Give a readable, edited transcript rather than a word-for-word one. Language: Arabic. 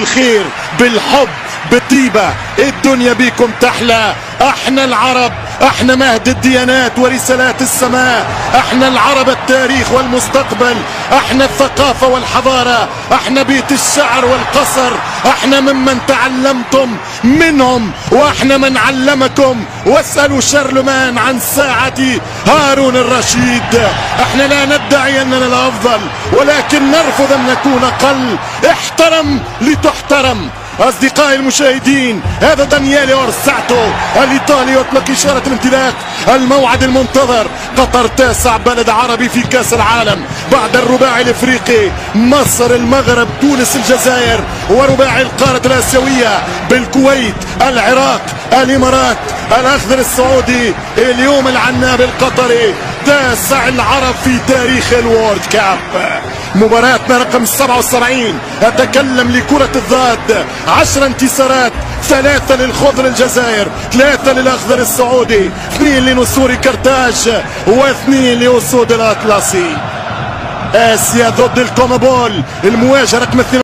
بالخير بالحب بالطيبة، الدنيا بيكم تحلى. احنا العرب، احنا مهد الديانات ورسالات السماء، احنا العرب التاريخ والمستقبل، احنا الثقافة والحضارة، احنا بيت الشعر والقصر، احنا ممن تعلمتم منهم واحنا من علمكم. واسألوا شارلمان عن ساعة هارون الرشيد. احنا لا ندعي اننا الافضل ولكن نرفض ان نكون اقل. احترم لتحترم. أصدقائي المشاهدين، هذا دانييلي أورساتو الإيطالي يطلق إشارة الانطلاق. الموعد المنتظر، قطر تاسع بلد عربي في كأس العالم بعد الرباعي الإفريقي، مصر المغرب تونس الجزائر، ورباعي القارة الآسيوية بالكويت العراق الإمارات الأخضر السعودي. اليوم العناب القطري، تاسع العرب في تاريخ الوورد كاب. مباراتنا رقم 77. أتكلم لكرة الضاد، 10 انتصارات، 3 للخضر الجزائر، 3 للأخضر السعودي، 2 لنسور كرتاج و2 لأسود الأطلسي. آسيا ضد الكومبول، المواجهة رقم